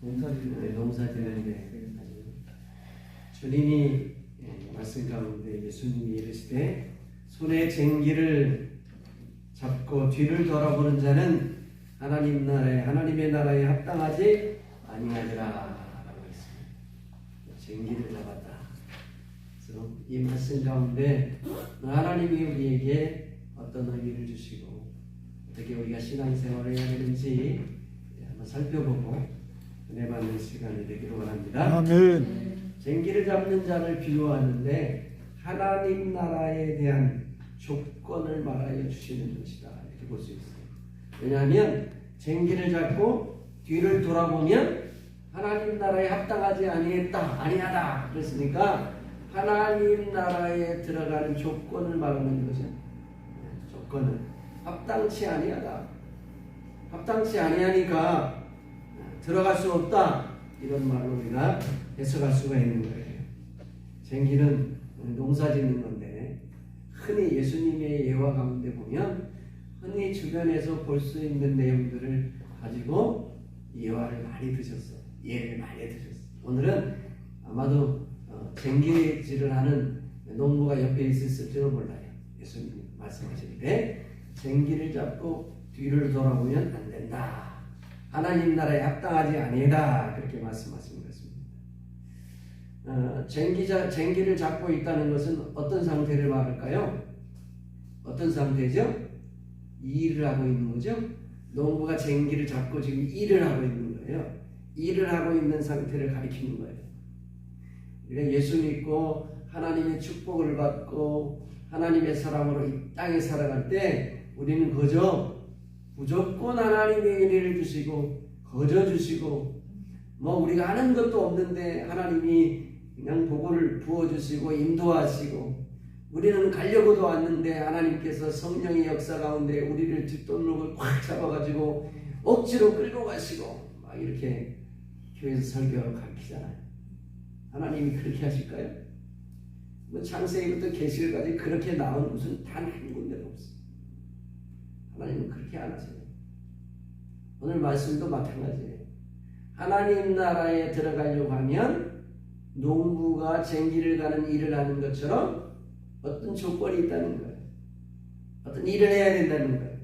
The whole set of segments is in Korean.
농사 지는데 주님이 말씀 가운데 예수님이 이르시되 손에 쟁기를 잡고 뒤를 돌아보는 자는 하나님의 나라에 합당하지 아니하리라 라고 했습니다. 쟁기를 잡았다. 그래서 이 말씀 가운데 하나님이 우리에게 어떤 의미를 주시고 어떻게 우리가 신앙생활을 해야 되는지 한번 살펴보고 은혜 받는 시간이 되기를 원합니다. 아멘. 쟁기를 잡는 자를 비유하는데 하나님 나라에 대한 조건을 말하여 주시는 것이다 이렇게 볼 수 있어요. 왜냐하면 쟁기를 잡고 뒤를 돌아보면 하나님 나라에 합당하지 아니하다 그랬으니까 하나님 나라에 들어가는 조건을 말하는 거죠. 조건은 합당치 아니하다. 합당치 아니하니까 들어갈 수 없다. 이런 말로 우리가 해석할 수가 있는 거예요. 쟁기는 농사 짓는 건데 흔히 예수님의 예화 가운데 보면 흔히 주변에서 볼 수 있는 내용들을 가지고 예화를 많이 드셨어요. 예를 많이 드셨어요. 오늘은 아마도 쟁기질을 하는 농부가 옆에 있을지도 몰라요. 예수님이 말씀하실 때 쟁기를 잡고 뒤를 돌아보면 안 된다. 하나님 나라에 합당하지 아니하다 그렇게 말씀하신 것입니다. 쟁기를 잡고 있다는 것은 어떤 상태를 말할까요? 어떤 상태죠? 일을 하고 있는 거죠. 농부가 쟁기를 잡고 지금 일을 하고 있는 거예요. 일을 하고 있는 상태를 가리키는 거예요. 우리가 예수 믿고 하나님의 축복을 받고 하나님의 사랑으로 이 땅에 살아갈 때 우리는 그저 무조건 하나님의 은혜를 주시고 거저 주시고 뭐 우리가 하는 것도 없는데 하나님이 그냥 복을 부어주시고 인도하시고 우리는 가려고도 왔는데 하나님께서 성령의 역사 가운데 우리를 뒷돈목을 꽉 잡아가지고 억지로 끌고 가시고 막 이렇게 교회에서 설교하고 가르치잖아요. 하나님이 그렇게 하실까요? 뭐 창세기부터 계시록까지 그렇게 나온 무슨 단 한 군데도 없어요. 하나님은 그렇게 안 하세요. 오늘 말씀도 마찬가지예요. 하나님 나라에 들어가려고 하면 농부가 쟁기를 가는 일을 하는 것처럼 어떤 조건이 있다는 거예요. 어떤 일을 해야 된다는 거예요.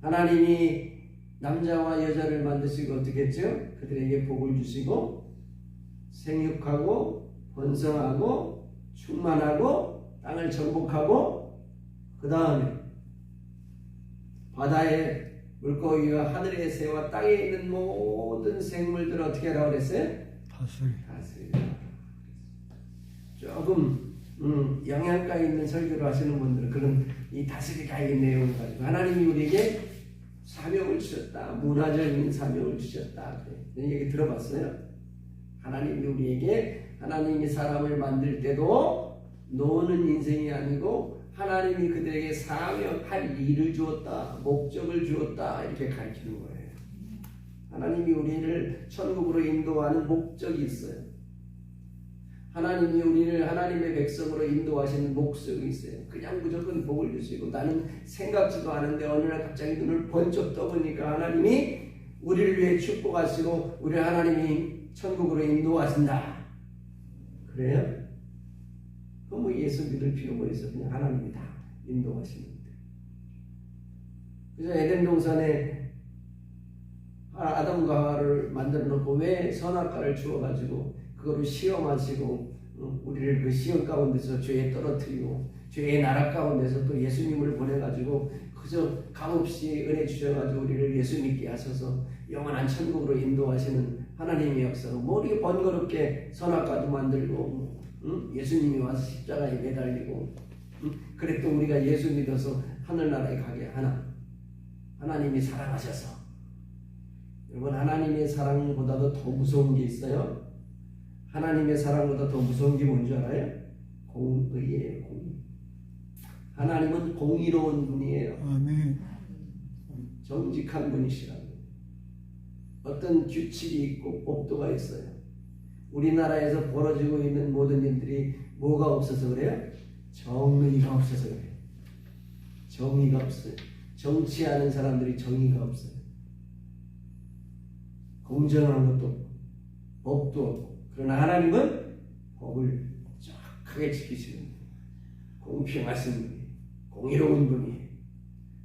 하나님이 남자와 여자를 만드시고 어떻게 했죠? 그들에게 복을 주시고 생육하고 번성하고 충만하고 땅을 정복하고 그 다음에 바다의 물고기와 하늘의 새와 땅에 있는 모든 생물들을 어떻게 하라고 그랬어요? 다스리라. 조금 영양가 있는 설교를 하시는 분들은 그런 이 다스리라의 내용을 가지고 하나님이 우리에게 사명을 주셨다. 문화적인 사명을 주셨다. 이런 얘기 들어봤어요? 하나님이 우리에게 하나님이 사람을 만들 때도 노는 인생이 아니고 하나님이 그들에게 사명할 일을 주었다. 목적을 주었다. 이렇게 가르치는 거예요. 하나님이 우리를 천국으로 인도하는 목적이 있어요. 하나님이 우리를 하나님의 백성으로 인도하시는 목적이 있어요. 그냥 무조건 복을 주시고 나는 생각지도 않은데 어느 날 갑자기 눈을 번쩍 떠보니까 하나님이 우리를 위해 축복하시고 우리를 하나님이 천국으로 인도하신다. 그래요? 그럼 뭐 예수 믿을 필요가 있어. 그냥 하나님이 다 인도하시는데. 그래서 에덴 동산에 아담과 하와를 만들어 놓고 왜 선악과를 주어가지고 그거를 시험하시고 우리를 그 시험 가운데서 죄에 떨어뜨리고 죄의 나라 가운데서 또 예수님을 보내가지고 그저 값없이 은혜 주셔가지고 우리를 예수 믿게 하셔서 영원한 천국으로 인도하시는 하나님의 역사로 뭐 이렇게 번거롭게 선악과도 만들고 예수님이 와서 십자가에 매달리고 그래 또 우리가 예수 믿어서 하늘나라에 가게 하나. 하나님이 사랑하셔서. 여러분 하나님의 사랑보다도 더 무서운 게 있어요. 하나님의 사랑보다 더 무서운 게 뭔지 알아요? 공의예요. 공의. 하나님은 공의로운 분이에요. 아멘. 정직한 분이시라고. 어떤 규칙이 있고 법도가 있어요. 우리나라에서 벌어지고 있는 모든 일들이 뭐가 없어서 그래요? 정의가 없어서 그래요. 정의가 없어요. 정치하는 사람들이 정의가 없어요. 공정한 것도 없고 법도 없고. 그러나 하나님은 법을 정확하게 지키시는 분이에요. 공평하신 분이에요. 공의로운 분이에요.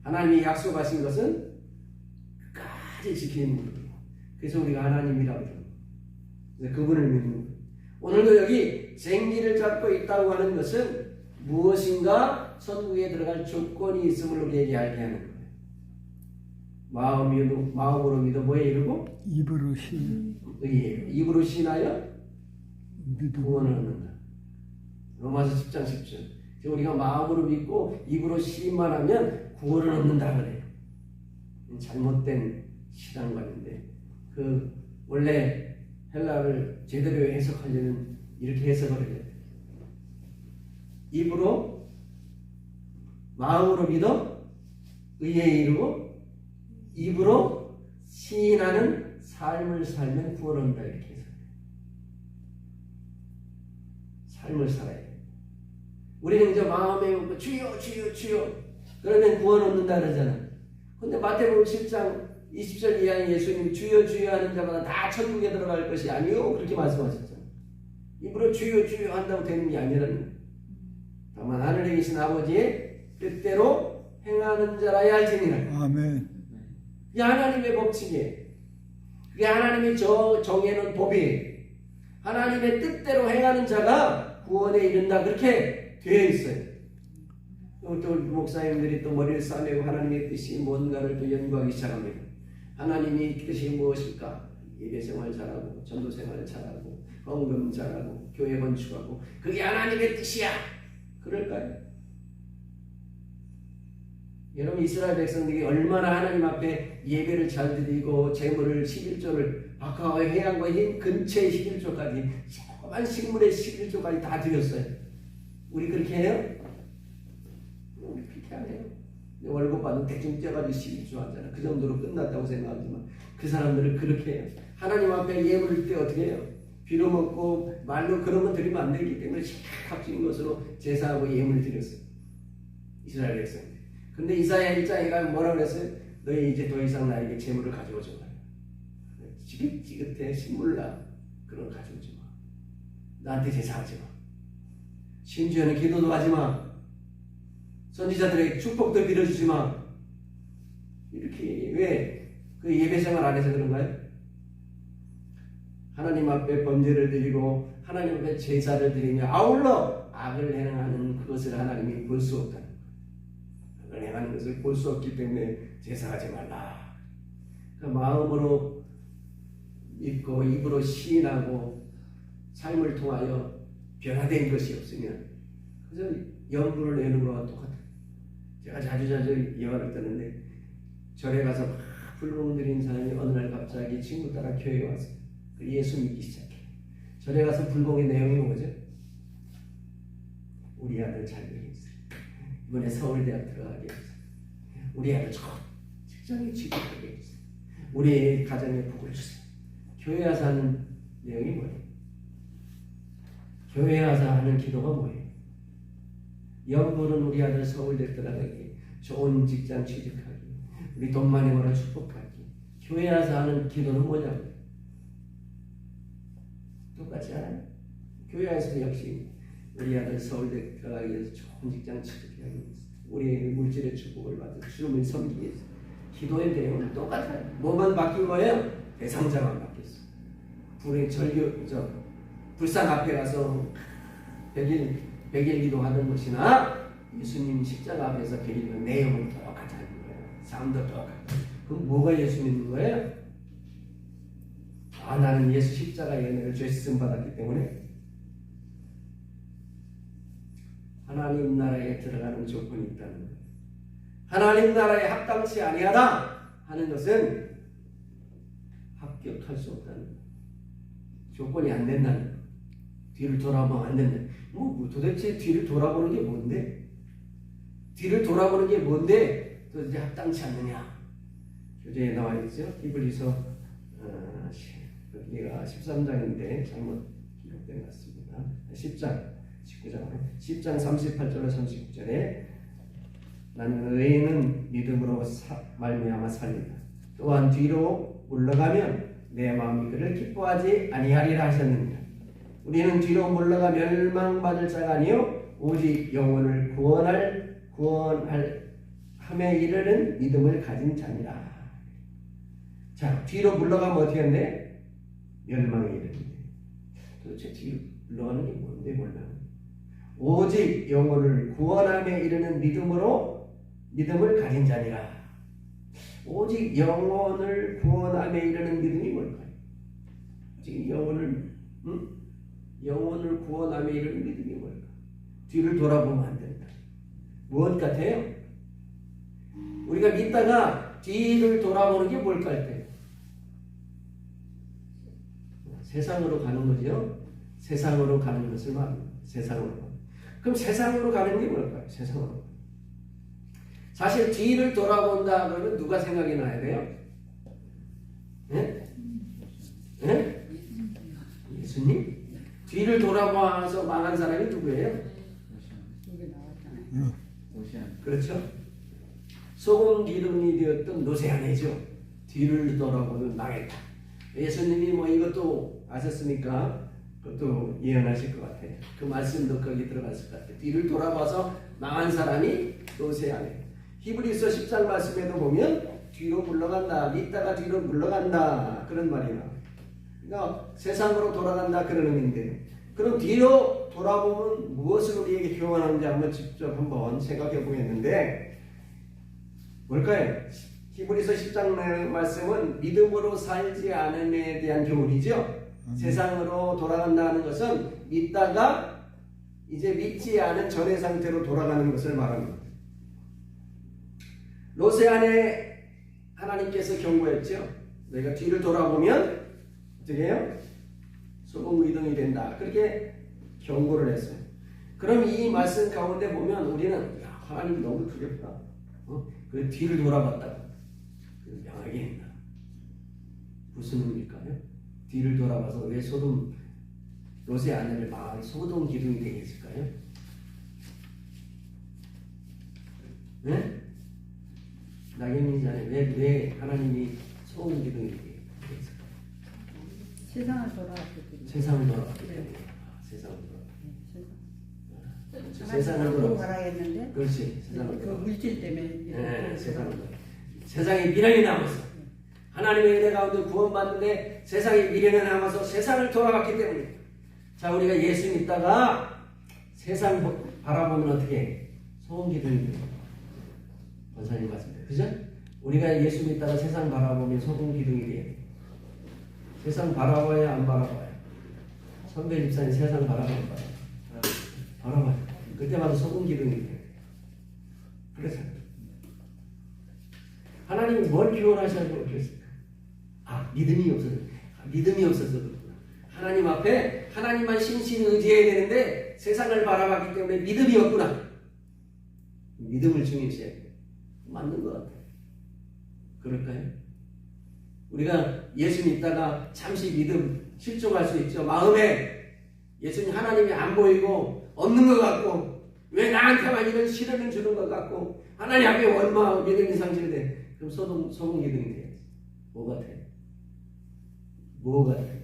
하나님이 약속하신 것은 끝까지 지키는 분이에요. 그래서 우리가 하나님이라고 합니다. 그분을 믿는 거예요. 오늘도 여기 쟁기를 잡고 있다고 하는 것은 무엇인가 천국에 들어갈 조건이 있음을 우리에게 알게 하는 거예요. 마음으로 믿어 뭐에 이르고? 입으로 신. 의예요. 입으로 신하여 구원을 얻는다. 로마서 10장 10절. 우리가 마음으로 믿고 입으로 신만 하면 구원을 얻는다 그래요. 잘못된 신앙관인데 그 원래 헬라어를 제대로 해석하려면 이렇게 해석을 해요. 입으로 마음으로 믿어 의에 이르고 입으로 시인하는 삶을 살면 구원 얻는다 이렇게 해석해요. 삶을 살아야 돼요. 우리는 이제 마음에 먹고 주여 주여 주여 그러면 구원 얻는다 그러잖아. 근데 마태복음 10장 20절 이하의 예수님이 주여 주여 하는 자마다 다 천국에 들어갈 것이 아니요 그렇게 말씀하셨잖아. 입으로 주여 주여 한다고 되는 게 아니라는 거예요. 다만 하늘에 계신 아버지의 뜻대로 행하는 자라야 할지니라. 아멘. 그게 하나님의 법칙이에요. 그게 하나님이 정해놓은 법이에요. 하나님의 뜻대로 행하는 자가 구원에 이른다 그렇게 되어 있어요. 또 목사님들이 또 머리를 싸매고 하나님의 뜻이 뭔가를 또 연구하기 시작합니다. 하나님이 뜻이 무엇일까? 예배생활 잘하고 전도생활 잘하고 헌금 잘하고 교회 건축하고 그게 하나님의 뜻이야. 그럴까요? 여러분 이스라엘 백성들이 얼마나 하나님 앞에 예배를 잘 드리고 재물을 11조를 아까 해양과 흰 근처의 11조까지 조그만 식물의 11조까지 다 드렸어요. 우리 그렇게 해요? 우리 그렇게 안 해요. 월급 받은 대충 떼가지고 11조 하잖아. 그 정도로 끝났다고 생각하지만 그 사람들은 그렇게 해요. 하나님 앞에 예물을 때 어떻게 해요? 비로 먹고 말로 그러면 드리면 안 되기 때문에 값진 것으로 제사하고 예물을 드렸어요. 이스라엘 백성들. 근데 이사야 1장에 가면 뭐라고 그랬어요? 너희 이제 더 이상 나에게 재물을 가져오지 마라. 지긋지긋해 신물나 그런 거 가져오지 마. 나한테 제사하지 마. 심지어는 기도도 하지 마. 선지자들에게 축복도 빌어주지 마. 이렇게 왜 그 예배생활 안에서 그런가요? 하나님 앞에 번제를 드리고 하나님 앞에 제사를 드리며 아울러 악을 행하는 그것을 하나님이 볼 수 없다는 거예요. 악을 행하는 것을 볼 수 없기 때문에 제사하지 말라. 그러니까 마음으로 믿고 입으로 시인하고 삶을 통하여 변화된 것이 없으면 그래서 연부를 내는 것과 똑같아요. 제가 자주 예화를 뜨는데 절에 가서 막 불멍 들인 사람이 어느 날 갑자기 친구 따라 교회에 왔어요. 예수 믿기 시작해. 절에 가서 불공의 내용이 뭐죠? 우리 아들 잘 되겠어요. 이번에 서울대학 들어가게 했어요. 우리 아들 좋은 직장에 취직하게 했어요. 우리 가정에 복을 주세요. 교회 와서 하는 내용이 뭐예요? 교회 와서 하는 기도가 뭐예요? 연부는 우리 아들 서울대 들어가기, 좋은 직장 취직하기, 우리 돈 많이 벌어 축복하기. 교회 와서 하는 기도는 뭐냐고요? 똑같지 않아요? 교회에서 역시 우리 아들 서울대 들어가기 위해서 좋은 직장 취직하기 위해서 우리의 물질의 축복을 받아 주님을 섬기기 위해서 기도의 내용은 똑같아요. 뭐만 바뀐 거예요? 대상자만 바뀌었어. 불상 앞에 가서 100일 기도하는 것이나 예수님 십자가 앞에서 드리는 내용은 똑같다는 거예요. 삶도 똑같아요. 그럼 뭐가 예수 믿는 거예요? 나는 예수 십자가의 은혜를 죄 씻음 받았기 때문에 하나님 나라에 들어가는 조건이 있다는 거예요. 하나님 나라에 합당치 아니하다 하는 것은 합격할 수 없다는 거예요. 조건이 안 된다는 거예요. 뒤를 돌아보면 안 된다. 도대체 뒤를 돌아보는 게 뭔데? 뒤를 돌아보는 게 뭔데 도대체 합당치 않느냐? 교재에 나와 있죠. 히브리서 여기가 13장인데 잘못 기록된 것 같습니다. 10장 38절로 39절에 나는 의인은 믿음으로 말미암아 살린다. 또한 뒤로 물러가면 내 마음이 그를 기뻐하지 아니하리라 하셨느니라. 우리는 뒤로 물러가 멸망받을 자가 아니요 오직 영혼을 구원할 함에 이르는 믿음을 가진 자니라. 자, 뒤로 물러가면 어떻게 한대? 멸망에 이르는데. 도대체 뒤로 물러가는 게 뭔데 몰라. 오직 영혼을 구원함에 이르는 믿음을 가진 자니라. 오직 영혼을 구원함에 이르는 믿음이 뭘까요? 지금 영혼을 구원함에 이르는 믿음이 뭘까? 뒤를 돌아보면 안 된다. 무엇 같아요? 우리가 믿다가 뒤를 돌아보는 게 뭘까 할 때? 세상으로 가는 거죠. 세상으로 가는 것을 말합니다. 세상으로. 그럼 세상으로 가는 게 뭘까요? 세상으로. 사실 뒤를 돌아본다 그러면 누가 생각이 나야 돼요? 네? 네? 예수님? 뒤를 돌아봐서 망한 사람이 누구예요? 그렇죠? 소금 기둥이 되었던 노새아내죠. 뒤를 돌아보면 망했다. 예수님이 뭐 이것도 아셨으니까 그것도 예언하실 것 같아요. 그 말씀도 거기 들어갔을 것 같아요. 뒤를 돌아봐서 망한 사람이 노새아내. 히브리서 10장 말씀에도 보면 뒤로 물러간다, 믿다가 뒤로 물러간다 그런 말이 나와요. 그러니까 세상으로 돌아간다 그런 의미인데, 그럼 뒤로 돌아보면 무엇을 우리에게 교환하는지 한번 직접 한번 생각해 보겠는데 뭘까요? 히브리서 10장 말씀은 믿음으로 살지 않음에 대한 교훈이죠. 세상으로 돌아간다는 것은 믿다가 이제 믿지 않은 전의 상태로 돌아가는 것을 말합니다. 롯의 아내 하나님께서 경고했죠. 너희가 뒤를 돌아보면 어떻게 해요? 소금 기둥이 된다. 그렇게 경고를 했어요. 그럼 이 말씀 가운데 보면 우리는 야, 하나님 너무 두렵다. 그 뒤를 돌아봤다고 명하게 했나? 무슨 의미일까요? 뒤를 돌아봐서 왜 롯의 아내를 망한 소금 기둥이 되게 했을까요? 네? 낙엽민자는 왜 하나님이 소금 기둥이 되게 했을까요? 세상을 돌아왔기 때문에. 세상을 돌아왔기 때문에. 세상을 돌아왔기 세상을 돌아왔는데. 그렇지. 세상을 그 물질 때문에. 네, 세상에 미련이 남아서 하나님의 은혜 가운데 구원받는데 세상에 미련이 남아서 세상을 돌아왔기 때문에. 자, 우리가 예수 믿다가 세상 바라보면 어떻게 해? 소금 기둥이 돼요. 권사님 말씀대로. 그죠? 우리가 예수 믿다가 세상 바라보면 소금 기둥이 돼요. 세상 바라봐야 안 바라봐요. 선배 집사님 세상 바라봐요. 바라봐요. 그때마다 소금 기둥이 돼요. 그래서 하나님이 뭘 기원하시냐고 그랬을까? 믿음이 없어서 그렇구나. 하나님 앞에 하나님만 신신히 의지해야 되는데 세상을 바라봤기 때문에 믿음이 없구나. 믿음을 중요시해야 돼요. 맞는 것 같아요. 그럴까요? 우리가 예수 믿다가 잠시 믿음 실종할 수 있죠. 마음에 예수님 하나님이 안 보이고 없는 것 같고 왜 나한테만 이런 시련을 주는 것 같고 하나님 앞에 원망하고 믿음이 상실돼. 그럼 소금 기둥이 돼요. 뭐 같아요?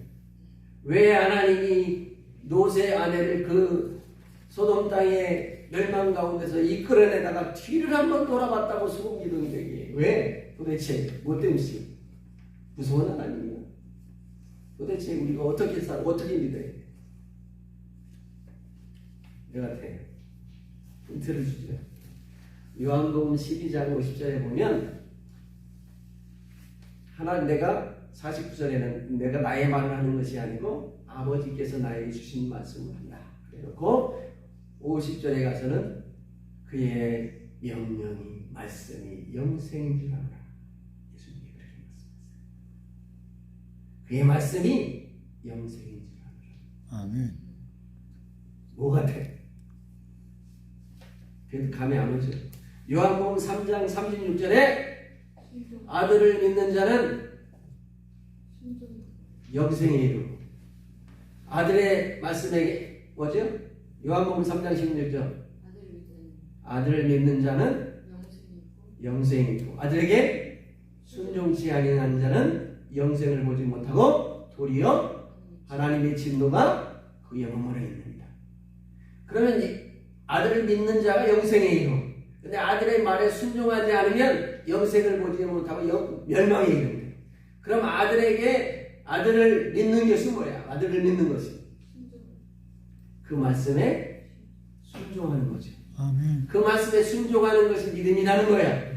왜 하나님이 롯의 아내를 그 소돔 땅의 멸망 가운데서 이끌어내다가 뒤를 한번 돌아봤다고 소금 기둥이 되게. 왜? 도대체 뭐 때문이지? 무서운 하나님이야. 도대체 우리가 어떻게 믿어요? 내한테 힌트를 주죠. 요한복음 12장 50절에 보면 내가 49절에는 내가 나의 말을 하는 것이 아니고 아버지께서 나에게 주신 말씀을 한다. 그래놓고 50절에 가서는 그의 명령이 말씀이 영생인 줄 알아. 예수님이 그렇게 말씀하셨어요. 그의 말씀이 영생인 줄 알아. 아멘. 뭐 같아? 그래도 감이 안 오죠. 요한복음 3장 36절에 아들을 믿는 자는 영생에 이르고 아들의 말씀에 뭐죠? 요한복음 3장 16절 아들을 믿는 자는 영생이 있고 아들에게 순종치 아니하는 자는 영생을 보지 못하고 도리어 하나님의 진노가 그에 머물러 있느니라. 그러면 이 아들을 믿는 자가 영생에 이르고, 근데 아들의 말에 순종하지 않으면 영생을 보지 못하고 멸망에 이릅니다. 그럼 아들을 믿는 것이 뭐야? 아들을 믿는 것이 그 말씀에 순종하는 거죠. 아멘. 그 말씀에 순종하는 것이 믿음이라는 거야.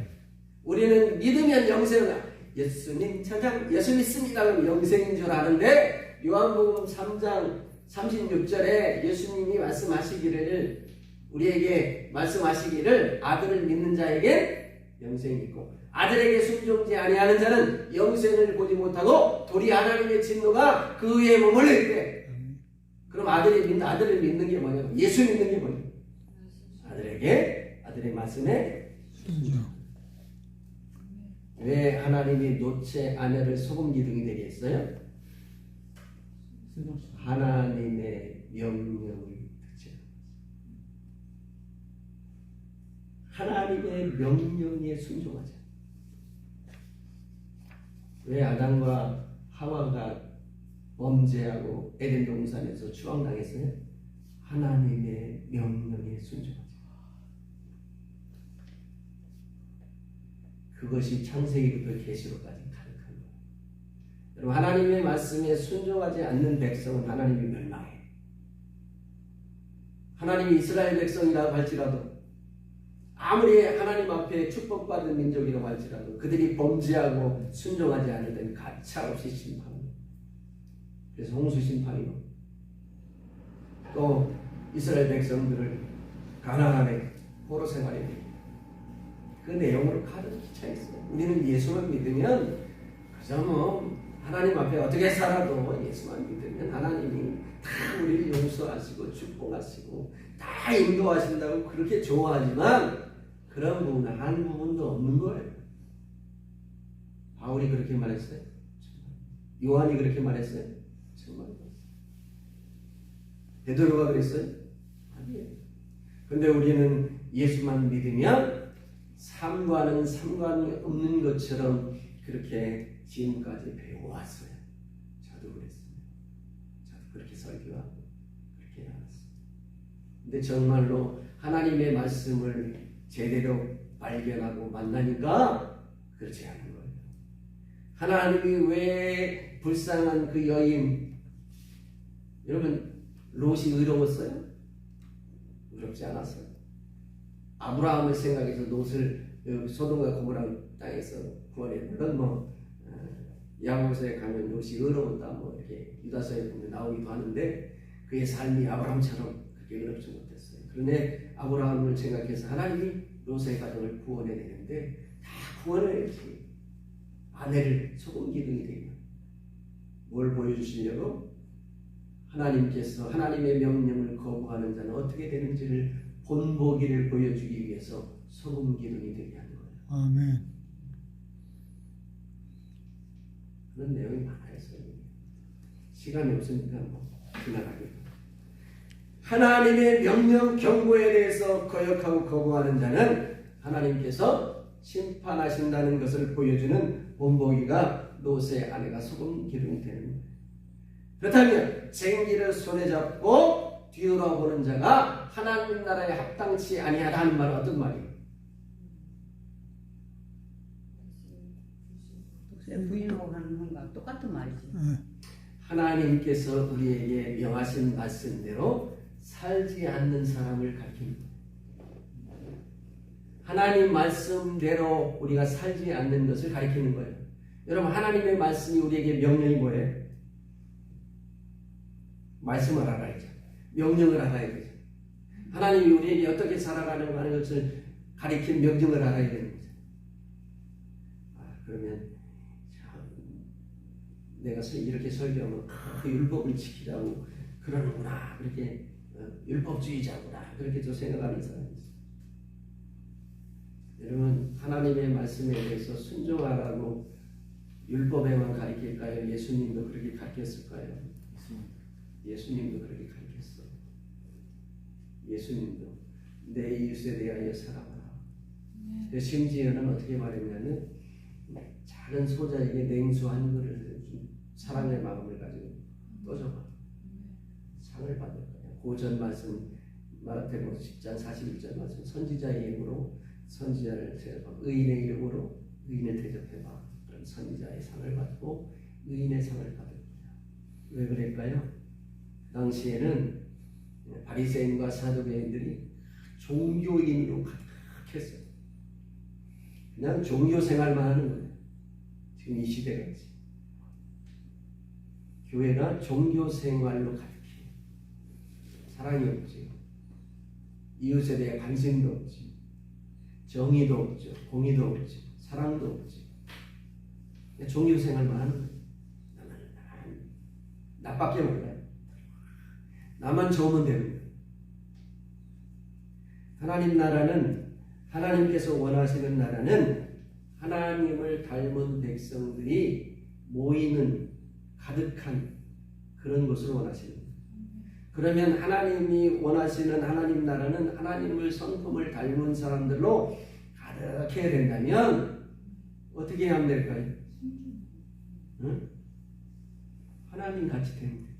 우리는 믿으면 영생을, 예수님 예수 믿습니다 그러면 영생인 줄 아는데, 요한복음 3장 36절에 예수님이 말씀하시기를, 우리에게 말씀하시기를 아들을 믿는 자에게 영생이 있고 아들에게 순종지 아니하는 자는 영생을 보지 못하고 도리 하나님의 진노가 그 위에 머물러 있대. 그럼 아들을 믿는 게 뭐냐고? 예수 믿는 게 뭐냐고? 아들의 말씀에 순종. 왜 하나님이 노체 아내를 소금 기둥이 되게 했어요? 하나님의 명령을 듣죠. 하나님의 명령에 순종하자. 왜 아담과 하와가 범죄하고 에덴 동산에서 추앙당했어요? 하나님의 명령에 순종하자. 그것이 창세기부터 계시록까지 가득한 거예요. 여러분, 하나님의 말씀에 순종하지 않는 백성은 하나님이 멸망해. 하나님이 이스라엘 백성이라고 할지라도, 아무리 하나님 앞에 축복받은 민족이라고 할지라도 그들이 범죄하고 순종하지 않을 때는 가차없이 심판합니다. 그래서 홍수 심판이고, 또 이스라엘 백성들을 가나안에 포로 생활에 그 내용으로 가득 차 있어요. 우리는 예수만 믿으면 그저 하나님 앞에 어떻게 살아도 예수만 믿으면 하나님이 다 우리를 용서하시고 축복하시고 다 인도하신다고 그렇게 좋아하지만, 그런 부분은 한 부분도 없는 거예요. 바울이 그렇게 말했어요. 요한이 그렇게 말했어요. 정말. 베드로가 그랬어요. 아니에요. 근데 우리는 예수만 믿으면 삶과는 상관이 없는 것처럼 그렇게 지금까지 배워왔어요. 저도 그랬습니다. 저도 그렇게 설교하고 그렇게 해왔어요. 근데 정말로 하나님의 말씀을 제대로 발견하고 만나니까 그렇지 않은 거예요. 하나님이 왜 불쌍한 그 여인, 여러분 롯이 의로웠어요? 의롭지 않았어요. 아브라함을 생각해서 롯을 소돔과 고모라 땅에서 구원해. 물론 야고보서에 가면 롯이 의로웠다 이렇게 유다서에 보면 나오기도 하는데, 그의 삶이 아브라함처럼 그렇게 의롭지 못했어요. 그런데 아브라함을 생각해서 하나님이 롯의 가정을 구원해야 되는데 다 구원해야지. 아내를 소금 기둥이 되면 뭘 보여주시려고? 하나님께서 하나님의 명령을 거부하는 자는 어떻게 되는지를 본보기를 보여주기 위해서 소금 기둥이 되게 하는 거예요. 아멘. 그런 내용이 많아요. 시간이 없으니까 지나가겠습니다. 하나님의 명령 경고에 대해서 거역하고 거부하는 자는 하나님께서 심판하신다는 것을 보여주는 본보기가 롯의 아내가 소금 기둥이 되는 거예요. 그렇다면 쟁기를 손에 잡고 뒤돌아보는 자가 하나님 나라에 합당치 아니하다는 말은 어떤 말이에요? 부인하고 하는 건가 똑같은 말이지. 하나님께서 우리에게 명하신 말씀대로 살지 않는 사람을 가리킵니다. 하나님 말씀대로 우리가 살지 않는 것을 가리키는 거예요. 여러분, 하나님의 말씀이 우리에게 명령이 뭐예요? 말씀을 알아야죠. 명령을 알아야 되죠. 하나님이 우리에게 어떻게 살아가려고 하는 것을 가리킨 명령을 알아야 되는 거죠. 그러면 내가 이렇게 설교하면 그 율법을 지키라고 그러는구나, 그렇게 율법주의자구나, 그렇게 좀 생각하는 사람이 있어요. 여러분, 하나님의 말씀에 대해서 순종하라고 율법에만 가르칠까요? 예수님도 그렇게 가르쳤을까요? 예수님도 그렇게 가르쳤어요. 예수님도 내 이웃에 대하여 살아가라. 심지어는 어떻게 말했냐면, 다른 소자에게 냉수한 그릇을 준 사랑의 마음을 가지고 또 줘봐. 상을 받을 거야. 고전 말씀 마태복음 10장 41절 말씀 선지자의 이름으로 선지자를 대접하고 의인의 이름으로 의인을 대접해봐. 그럼 선지자의 상을 받고 의인의 상을 받을 거야. 왜 그럴까요? 그 당시에는 바리새인과 사두개인들이 종교인으로 가득했어요. 그냥 종교 생활만 하는 거예요. 지금 이 시대가 있지. 교회가 종교 생활로 가득해. 사랑이 없지. 이웃에 대해 관심도 없지. 정의도 없죠. 공의도 없지. 사랑도 없지. 종교 생활만 하는 거예요. 나밖에 몰라요. 나만 좋으면 되는 거예요. 하나님 나라는, 하나님께서 원하시는 나라는 하나님을 닮은 백성들이 모이는 가득한 그런 것을 원하시는 거예요. 그러면 하나님이 원하시는 하나님 나라는 하나님을 성품을 닮은 사람들로 가득해야 된다면 어떻게 하면 될까요? 응? 하나님 같이 되면 되지.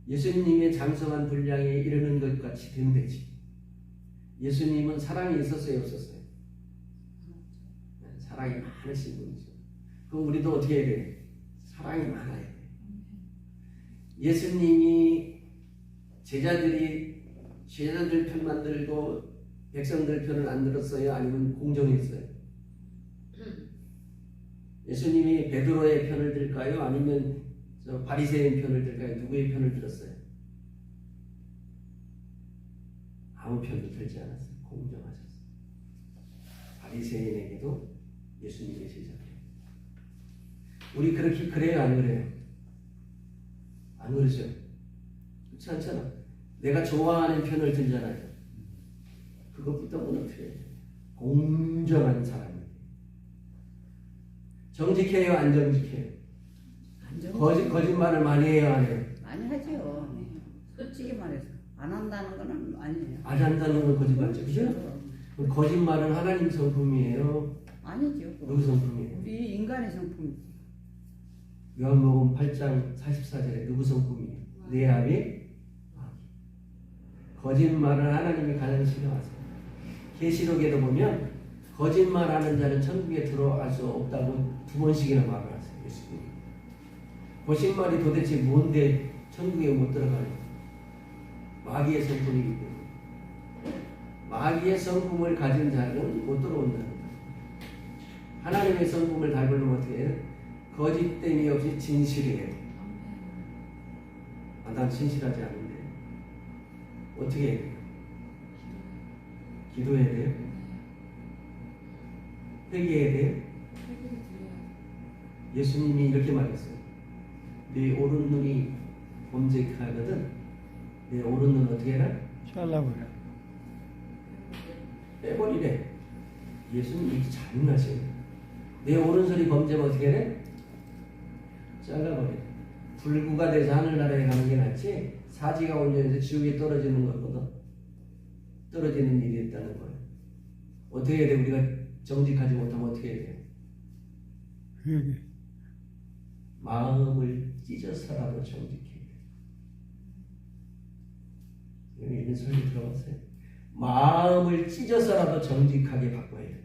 예수님의 장성한 분량에 이르는 것 같이 되면 되지. 예수님은 사랑이 있었어요, 없었어요? 사랑이 많으신 분이죠. 그럼 우리도 어떻게 해야 돼요? 사랑이 많아야 돼요. 예수님이 제자들 편만 들고 백성들 편을 안 들었어요? 아니면 공정했어요? 예수님이 베드로의 편을 들까요? 아니면 바리새인 편을 들까요? 누구의 편을 들었어요? 아무 편도 들지 않았어요. 공정하셨어요. 바리새인에게도 예수님의 제자예요. 우리 그렇게 그래요? 안 그래요? 안 그러죠? 그렇지 않잖아. 내가 좋아하는 편을 들잖아요. 그것부터는 어떻게 해요? 공정한 사람이에요. 정직해요? 안 정직해요? 거짓말을 많이 해요? 안 해요? 많이 하죠. 솔직히 말해서 안 한다는 거는 아니에요. 안 한다는 건 거짓말이죠. 그죠? 거짓말은 하나님 성품이에요? 아니죠. 누구 성품이에요? 우리 인간의 성품이지. 요한복음 8장 44절에 누구 성품이에요? 내 아비? 거짓말을 하나님이 가장 싫어하세요. 계시록에도 보면 거짓말하는 자는 천국에 들어갈 수 없다고 2번씩이나 말을 하세요. 예수님이. 거짓말이 도대체 뭔데 천국에 못 들어가요? 마귀의 성품이기 때문에. 마귀의 성품을 가진 자는 못 들어온다는 거예요. 하나님의 성품을 닮으려면 어떻게 해요? 거짓됨이 없이 진실이에요. 난 진실하지 않은데 어떻게 해야 돼요? 기도해야 돼요? 회개해야 돼요? 예수님이 이렇게 말했어요. 내 오른 눈이 범죄하거든 내 오른 눈 어떻게 해라? 잘라버려. 빼버리래. 예수님 이렇게 잔인하세요. 내 오른손이 범죄면 어떻게 해? 잘라버려. 불구가 돼서 하늘나라에 가는 게 낫지 사지가 온전해서 지옥에 떨어지는 것보다 떨어지는 일이 있다는 거예요. 어떻게 해야 돼? 우리가 정직하지 못하면 어떻게 해야 돼요? 회개. 마음을 찢어서라도 정직해야 돼요. 여기 있는 소리 들어봤어요? 마음을 찢어서라도 정직하게 바꿔야 돼요.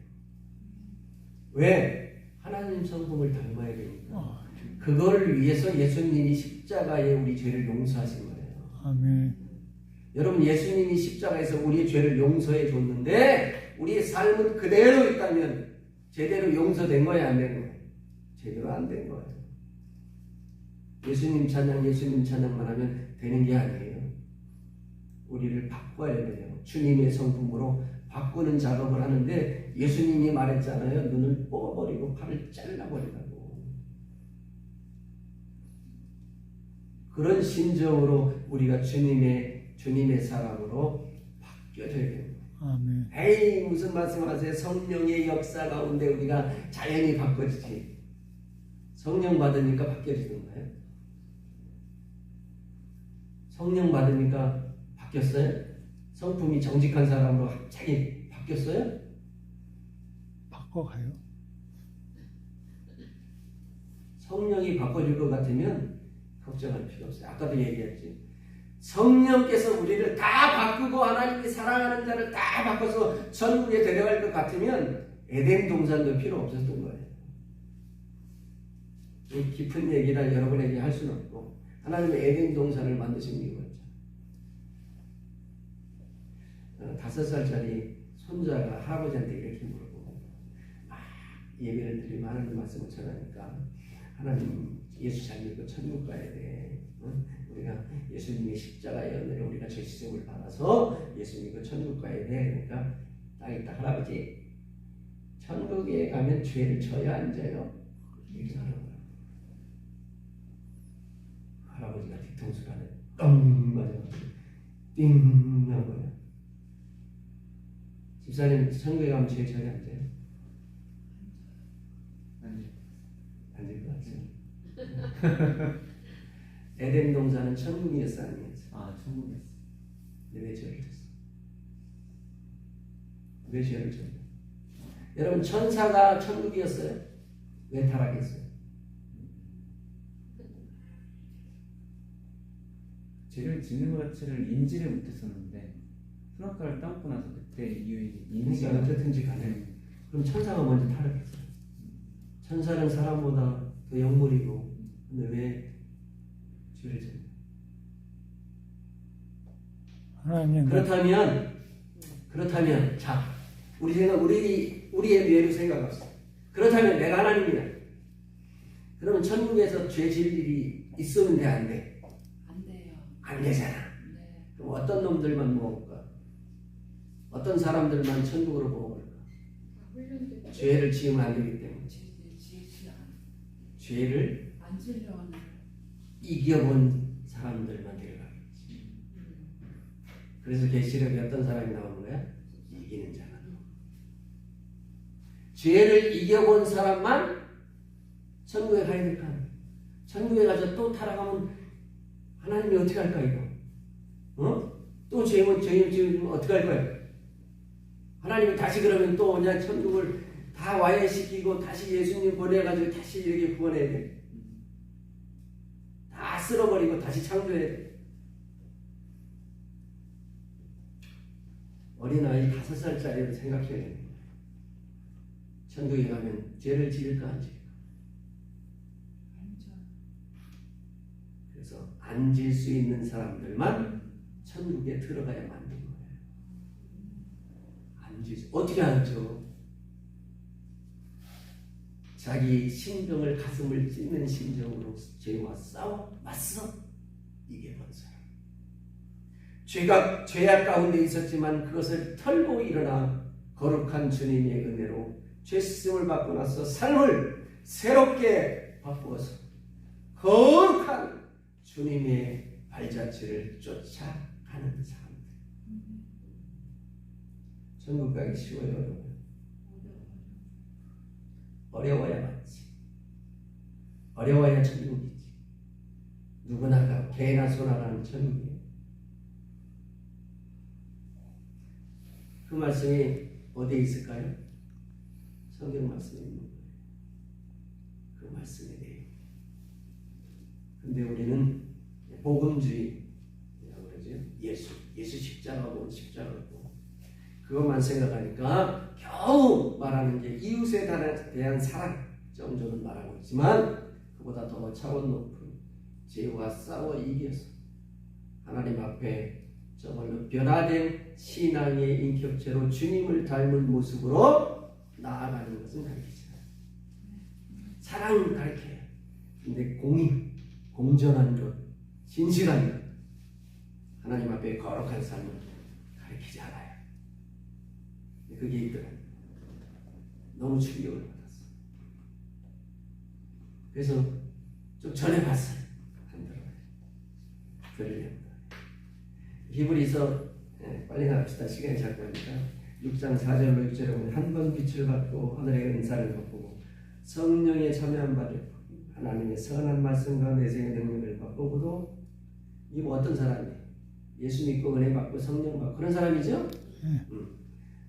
왜? 하나님 성품을 닮아야 되니까. 그거를 위해서 예수님이 십자가에 우리 죄를 용서하신 거예요. 아멘. 여러분 예수님이 십자가에서 우리의 죄를 용서해 줬는데 우리의 삶은 그대로 있다면 제대로 용서된 거야 안 된 거야? 제대로 안 된 거예요. 예수님 찬양만 하면 되는 게 아니에요. 우리를 바꿔야 돼요. 주님의 성품으로 바꾸는 작업을 하는데 예수님이 말했잖아요. 눈을 뽑아버리고 팔을 잘라버리라고. 그런 심정으로 우리가 주님의 사람으로 바뀌어져야 됩니다. 아멘. 에이 무슨 말씀하세요? 성령의 역사 가운데 우리가 자연히 바꿔지지. 성령 받으니까 바뀌어지는 거예요. 성령 받으니까 바뀌었어요? 성품이 정직한 사람으로 갑자기 바뀌었어요? 바꿔가요. 성령이 바꿔줄 것 같으면 걱정할 필요 없어요. 아까도 얘기했지. 성령께서 우리를 다 바꾸고 하나님이 사랑하는 자를 다 바꿔서 천국에 데려갈 것 같으면 에덴 동산도 필요 없었던 거예요. 이 깊은 얘기라 여러분에게 할 수는 없고 하나님은 에덴 동산을 만드신 이유가 있죠. 5살짜리 손자가 할아버지한테 이렇게 물어보고 예배를 드리면 하나님 말씀을 전하니까 하나님 예수 잘 믿고 천국 가야 돼. 우리가 예수님의 십자가의 은혜로 우리가 죄시정을 받아서 예수 믿고 천국 가야 돼. 그러니까 딱 있다. 할아버지 천국에 가면 죄를 져야 안 져요? 이렇게 하는 거야. 할아버지가 뒤통수를 하네. 뻥 맞아. 띵 한 거야. 집사님 천국에 가면 죄 져야 안 져요? 안 질 것 같아요. 에덴 동산은 천국이었어 아니었어? 아, 천국이었어. 근데 왜 죄를 졌어? 왜 죄를 졌냐? 여러분 천사가 천국이었어요? 왜 타락했어요? 죄를 짓는 것 자체를 인지를 못했었는데 선악과를 따먹고 나서 그때 이후에 인지가 그러니까 어쨌든지 간에 그럼 천사가 먼저 타락했어요. 천사는 사람보다 더 영물이고 근데 왜 죄를 졌냐? 하나님 그렇다면 자 우리의 뇌로 생각합시다. 그렇다면 내가 하나님이야. 그러면 천국에서 죄 질 일이 있으면 돼 안 돼? 안 돼요. 안 되잖아. 네. 그럼 어떤 놈들만 모을까? 어떤 사람들만 천국으로 모을까? 훈련된 죄를 지으면 안 되기 때문에 지지 죄를 안 지려는 이겨본 사람들만 데려가겠지. 그래서 계시록에 어떤 사람이 나오는 거야? 이기는 자가. 죄를 이겨본 사람만 천국에 가야 될까? 천국에 가서 또 타락하면 하나님이 어떻게 할까 이거? 또 죄는 지으면 어떻게 할 거야? 하나님이 다시 그러면 또 그냥 천국을 다 와해시키고 다시 예수님 보내가지고 다시 이렇게 구원해야 돼. 다 쓸어버리고 다시 창조해야 돼. 어린아이 5살짜리를 생각해야 돼. 천국에 가면 죄를 지을까 안 지을까? 그래서 안 질 수 있는 사람들만 천국에 들어가야 만든 거예요. 어떻게 알죠? 자기 심정을 가슴을 찢는 심정으로 죄와 싸워 맞서 이겨본 사람. 죄악 가운데 있었지만 그것을 털고 일어나 거룩한 주님의 은혜로 죄 씻음을 받고 나서 삶을 새롭게 바꾸어서 거룩한 주님의 발자취를 쫓아가는 사람들. 천국 가기 쉬워요, 여러분? 어려워야 맞지. 어려워야 천국이지. 누구나 가 개나 소나 가는 천국이에요. 그 말씀이 어디에 있을까요? 성경 말씀에 있는 거예요. 그 말씀에 대해. 근데 우리는 복음주의, 뭐라고 그러죠? 예수 십자가고 십자가고 그것만 생각하니까 겨우 말하는 게 이웃에 대한 사랑 정도는 말하고 있지만 그보다 더 차원 높은 죄와 싸워 이겨서 하나님 앞에 정말로 변화된 신앙의 인격체로 주님을 닮은 모습으로 나아가는 것은 가르치잖아요. 사랑을 가르쳐요. 근데 공의, 공정한 것, 진실한 것, 하나님 앞에 거룩한 삶을 가르치지 않아요. 그게 있더라고요. 너무 충격을 받았어. 그래서 좀 전해봤어요. 안 들어가요. 들으려고. 히브리서 빨리 나갑시다. 시간이 자꾸 하니까 6장 4절로 6절에 보면 한 번 빛을 받고 하늘의 은사를 받고 성령에 참여한 바를 하나님의 선한 말씀과 내생의 능력을 받고도 이거 뭐 어떤 사람이에요? 예수 믿고 은혜 받고 성령 받고 그런 사람이죠?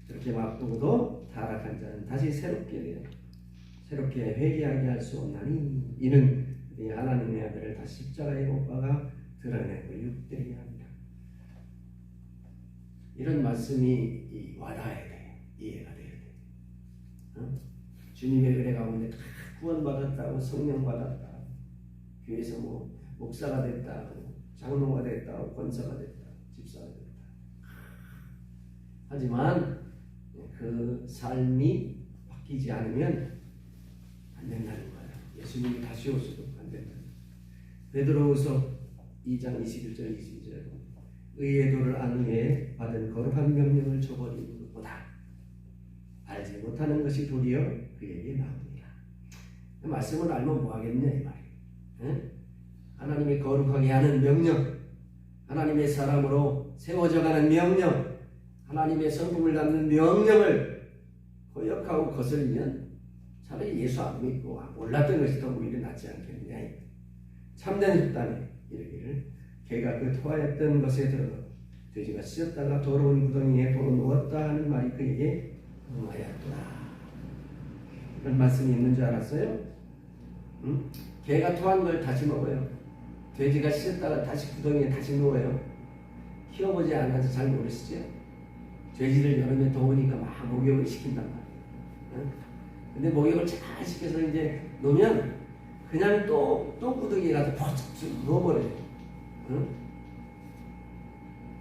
그렇게 바꾸고도 타락한 자는 다시 새롭게 돼요. 새롭게 회개하게 할 수 없나니 이는 그들이 하나님의 아들을 다시 십자가에 못 박아 드러내고 육되게 합니다. 이런 말씀이 와닿아야 돼. 이해가 돼야 돼. 주님의 은혜 가운데 다 구원받았다고 성령 받았다. 교회에서 뭐 목사가 됐다, 장로가 됐다, 권사가 됐다, 집사가 됐다. 하지만 그 삶이 바뀌지 않으면 안 된다는 거예요. 예수님이 다시 오셔도 안 된다는 거예요. 베드로후서 2장 21절 22절 의의 도를 안 후에 받은 거룩한 명령을 저버리는 것보다 알지 못하는 것이 도리어 그에게 나옵니다. 그 말씀을 알면 뭐하겠냐 이 말이에요. 하나님의 거룩하게 하는 명령, 하나님의 사람으로 세워져가는 명령, 하나님의 성품을 갖는 명령을 거역하고 거슬리면 차라리 예수 안 믿고 몰랐던 것이 더 오히려 낫지 않겠느냐. 참된 흑단에 이르기를 개가 그 토하였던 것에 들어가 돼지가 씌었다가 더러운 구덩이에 도로 누웠다 하는 말이 그에게 응하였더라. 이런 말씀이 있는 줄 알았어요? 개가 토한 걸 다시 먹어요. 돼지가 씌었다가 다시 구덩이에 다시 누워요. 키워보지 않아서 잘 모르시죠? 돼지를 여름에 더우니까 막 목욕을 시킨단 말이에요. 근데 목욕을 잘 시켜서 이제 놓으면 그냥 또 구덩이에 가서 퍽 누워버려요.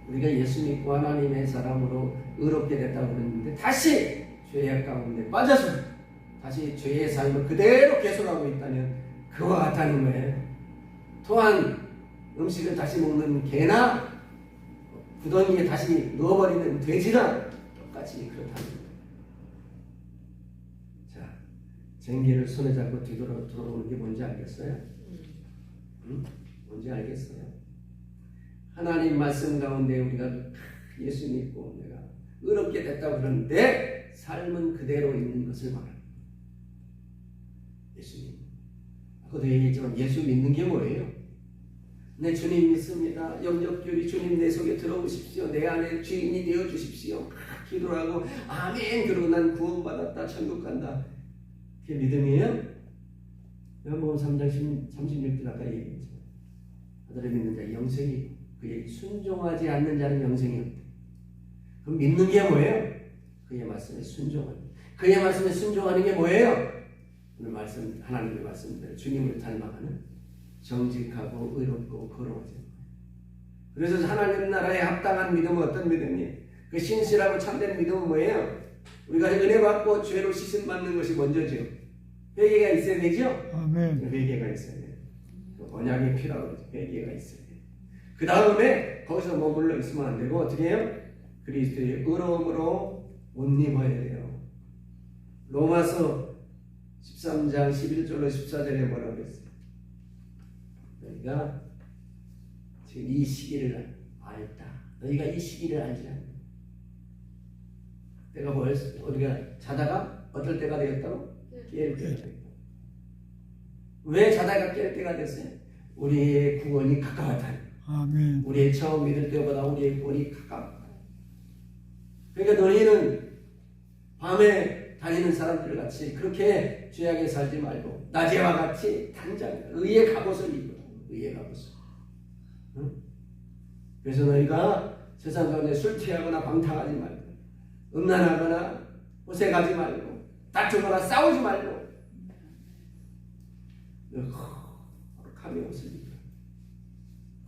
우리가 예수 믿고 하나님의 사람으로 의롭게 됐다고 그랬는데 다시 죄악 가운데 빠져서 다시 죄의 삶을 그대로 계속하고 있다면 그와 같다는 거예요. 또한 음식을 다시 먹는 개나 구덩이에 다시 넣어버리는 돼지나 똑같이 그렇다는 거예요. 자, 쟁기를 손에 잡고 뒤돌아 돌아오는 게 뭔지 알겠어요? 뭔지 알겠어요? 하나님 말씀 가운데 우리가 예수 믿고 내가 의롭게 됐다고 그러는데 삶은 그대로 있는 것을 말합니다. 예수 믿는. 아까도 얘기했지만 예수 믿는 게 뭐예요? 내 주님 믿습니다. 영접교리 주님 내 속에 들어오십시오. 내 안에 주인이 되어 주십시오. 기도를 하고 아멘 그러고 난 구원받았다. 천국 간다. 그게 믿음이에요? 요한복음 3장 36절 아까 얘기했죠. 아들을 믿는 자 영생이 그에게 순종하지 않는 자는 영생이 없다. 그럼 믿는 게 뭐예요? 그의 말씀에 순종하는. 그의 말씀에 순종하는 게 뭐예요? 오늘 말씀 하나님의 말씀대로 주님을 닮아가는 정직하고 의롭고 거룩하죠. 그래서 하나님 나라에 합당한 믿음은 어떤 믿음이에요? 그 신실하고 참된 믿음은 뭐예요? 우리가 은혜 받고 죄로 씻음 받는 것이 먼저죠. 회개가 있어야 되죠? 아멘. 회개가 있어야 돼요. 언약이 필요하고 회개가 있어야 돼요. 그 다음에 거기서 머물러 있으면 안 되고 어떻게 해요? 그리스도의 의로움으로 옷 입어야 돼요. 로마서 13장 11절로 14절에 뭐라고 했어요? 너희가 지금 이 시기를 알다. 너희가 이 시기를 알지 않는다. 내가 우리가 자다가 어떨 때가 되었다고? 깰 때가 되었다. 왜 자다가 깰 때가 됐어요? 우리의 구원이 가까웠다. 아멘. 우리의 처음 믿을 때보다 우리의 구원이 가까웠다. 그러니까 너희는 밤에 다니는 사람들 같이 그렇게 죄악에 살지 말고 낮에와 같이 단장 의의 갑옷을 입어. 의의 갑옷을. 응? 그래서 너희가 세상 가운데 술 취하거나 방탕하지 말고 음란하거나 호색하지 말고 다투거나 싸우지 말고 거룩함의 옷을 입어.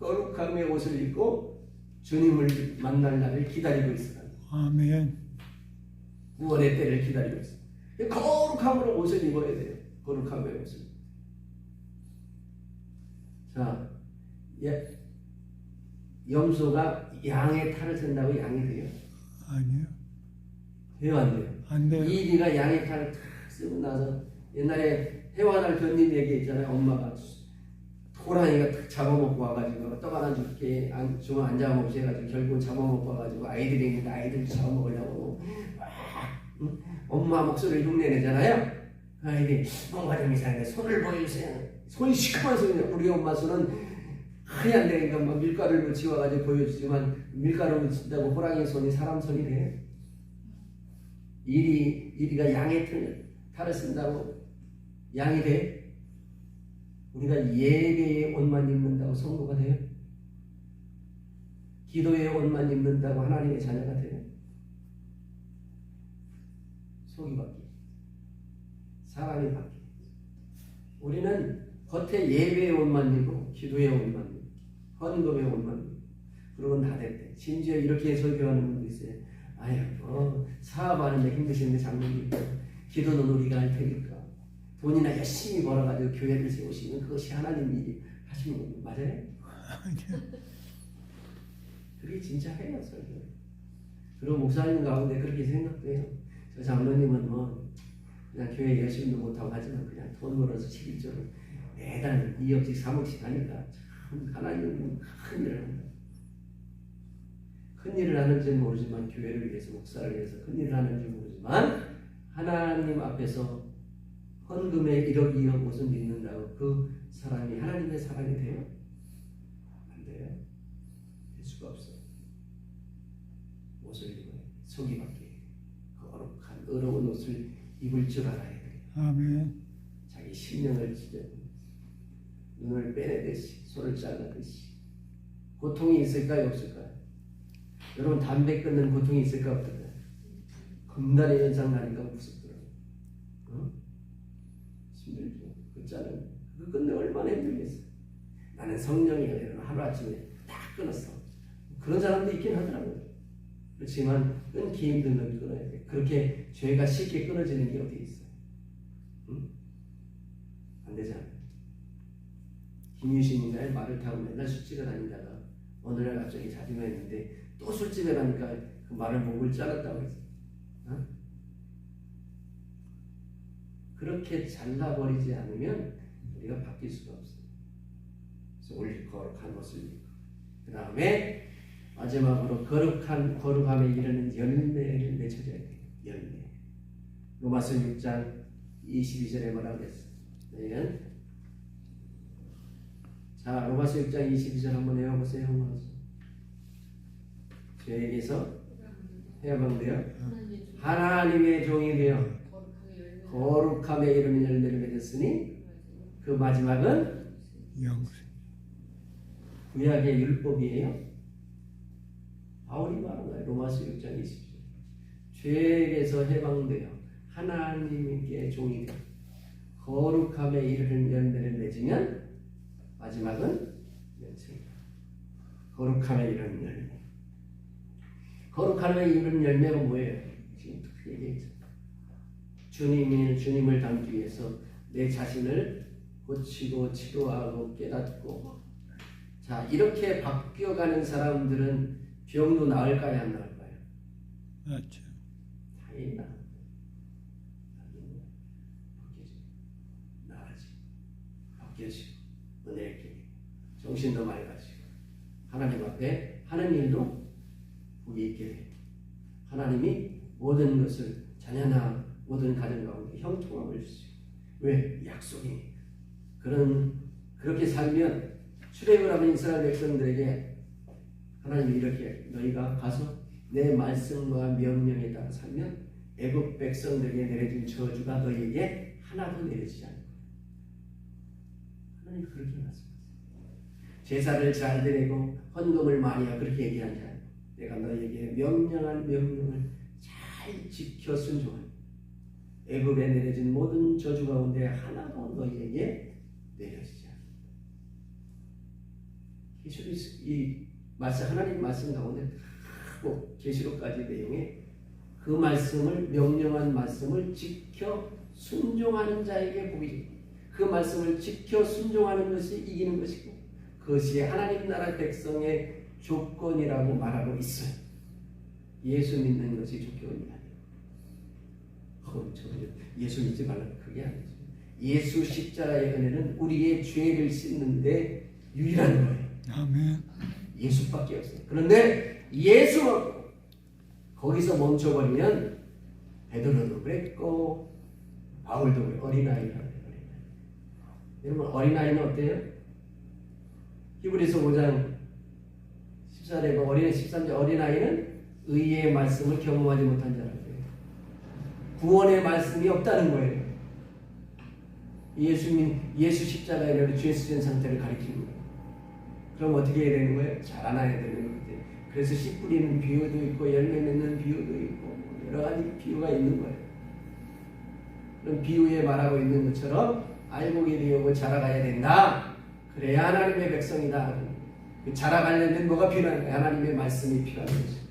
거룩함의 옷을 입고 주님을 만날 날을 기다리고 있으라. 아멘. 구원의 때를 기다리고 있어. 거룩함으로 옷을 입어야 돼요. 거룩함의 옷을. 자, 염소가 양의 탈을 쓴다고 양이 돼요? 아니요. 돼요, 안 돼요? 안 돼요. 이리가 양의 탈을 탁 쓰고 나서 옛날에 해와날 견님 얘기했잖아요. 엄마가 호랑이가 탁 잡아먹고 와가지고 떡 하나 줄게 좀 안 잡아먹지 해가지고 결국은 잡아먹고 와가지고 아이들이 있는데 아이들 잡아먹으려고 응? 엄마 목소리를 흉내내잖아요. 아이들이 뭔가 좀 이상해. 손을 보여주세요. 손이 시커먼 손이에요. 우리 엄마 손은 하얀 데니까 막 밀가루를 묻히워가지고 보여주지만 밀가루 묻힌다고 호랑이 손이 사람 손이 돼요. 이리가 양의 탈을 쓴다고 양이 돼? 우리가 예배의 옷만 입는다고 성도가 돼요? 기도의 옷만 입는다고 하나님의 자녀가 돼요? 속이 바뀌, 사람이 바뀌. 우리는 겉에 예배의 옷만 입고 기도의 옷만 입고 헌금의 옷만 입고 그러고는 다 됐대. 심지어 이렇게 설교하는 분도 있어요. 아유, 사업하는데 힘드신데 장로님 기도는 우리가 할 테니까 돈이나 열심히 벌어가지고 교회를 세우시면 그것이 하나님 일이 하시는 겁니다. 맞아요? 그게 진짜 해요, 설교. 그리고 목사님 가운데 그렇게 생각돼요. 저 장로님은 그냥 교회 열심히도 못하고 하지만 그냥 돈 벌어서 11조를 매달 2억씩 3억씩 하니까 참 하나님은 큰 일을 합니다. 큰 일을 하는지는 모르지만 교회를 위해서 목사를 위해서 큰 일을 하는지 모르지만 하나님 앞에서 헌금에 1억 2억 옷을 믿는다고 그 사람이 하나님의 사랑이 돼요? 안 돼요. 될 수가 없어요. 옷을 입어요. 속이 바뀌어요. 거룩한 의로운 옷을 입을 줄 알아야 돼요. 아멘. 자기 심령을 찢어 눈을 빼내듯이 손을 잘라듯이 고통이 있을까요? 없을까요? 여러분 담배 끊는 고통이 있을까 없을까요? 금단의 연상 나니까 무섭더라고요. 힘들죠. 그 자는 그 끊는 얼마나 힘들겠어요. 나는 성령이에요. 하루아침에 딱 끊었어. 그런 사람도 있긴 하더라고요. 그렇지만 끊기 힘든 건 끊어야 돼. 그렇게 죄가 쉽게 끊어지는 게 어디 있어요? 응? 안 되잖아요. 김유신인가요? 말을 타고 맨날 술집에 다니다가 어느 날 갑자기 자중했는데 또 술집에 가니까 그 말을 목을 잘랐다고 했어요. 어? 그렇게 잘라버리지 않으면 우리가 바뀔 수가 없어요. 그래서 우리 거룩한 옷을 입고 그 다음에 마지막으로 거룩함에 이르는 열매를 맺어줘야 돼요. 열매. 로마서 6장 22절에 뭐라고 그랬어요? 네. 자, 로마서 6장 22절 한번 외워보세요. 죄에게서 해방되어 하나님의 종이 되어 거룩함에 이르는 열매를 맺었으니 그 마지막은 영생. 구약의 율법이에요. 바울이 말한 거예요. 로마서 6장 20절. 죄에게서 해방되어 하나님께 종이 되어 거룩함에 이르는 열매를 맺으면 마지막은 영생이다. 거룩함에 이르는 열매. 거룩함에 이르는 열매가 뭐예요? 지금 얘기했죠. 주님을 닮기 위해서 내 자신을 고치고 치료하고 깨닫고, 자, 이렇게 바뀌어가는 사람들은 병도 나을까요, 안 나을까요? 맞죠. 당연히 나아요. 바뀌어지고 은혜롭게 정신도 맑아지고 하나님 앞에 하는 일도 복이 있게 돼요. 하나님이 모든 것을 자녀나 모든 가정 가운데 형통함을 주시고, 왜? 약속이 그렇게 살면 출애굽을 하는 이스라엘 백성들에게 하나님이 이렇게 너희가 가서 내 말씀과 명령에 따라 살면 애굽 백성들에게 내려진 저주가 너희에게 하나도 내려지지 않을 거야. 하나님 그렇게 말씀하세요. 제사를 잘 드리고 헌금을 많이 하고 그렇게 얘기하지 않아요. 내가 너희에게 명령한 명령을 잘 지켜 순종하는 애굽에 내려진 모든 저주 가운데 하나도 너희에게 내려지지 않는다. 이 말씀, 하나님 말씀 가운데 꼭 계시록까지 내용에 그 말씀을, 명령한 말씀을 지켜 순종하는 자에게 복이, 그 말씀을 지켜 순종하는 것이 이기는 것이고 그것이 하나님 나라 백성의 조건이라고 말하고 있어요. 예수 믿는 것이 조건이 아니에요. 예수 믿지 말라는 그게 아니죠. 예수 십자가의 은혜는 우리의 죄를 씻는데 유일한 거예요. 아멘. 예수밖에 없어요. 그런데 예수 거기서 멈춰버리면 베드로도 그랬고 바울도 그랬고 어린아이라고 해요. 여러분 어린아이는 어때요? 히브리서 5장 14절에 13절 어린아이는 의의 말씀을 경험하지 못한 자라고 해요. 구원의 말씀이 없다는 거예요. 예수 십자가에 내려 죄 쓰는 상태를 가리키는 거예요. 그럼 어떻게 해야 되는 거예요? 자라나야 되는 거예요. 그래서 씨 뿌리는 비유도 있고 열매 맺는 비유도 있고 여러 가지 비유가 있는 거예요. 그럼 비유에 말하고 있는 것처럼 알곡이 되고 자라가야 된다. 그래야 하나님의 백성이다. 그 자라가려면 뭐가 필요한 거예요? 하나님의 말씀이 필요한 거죠.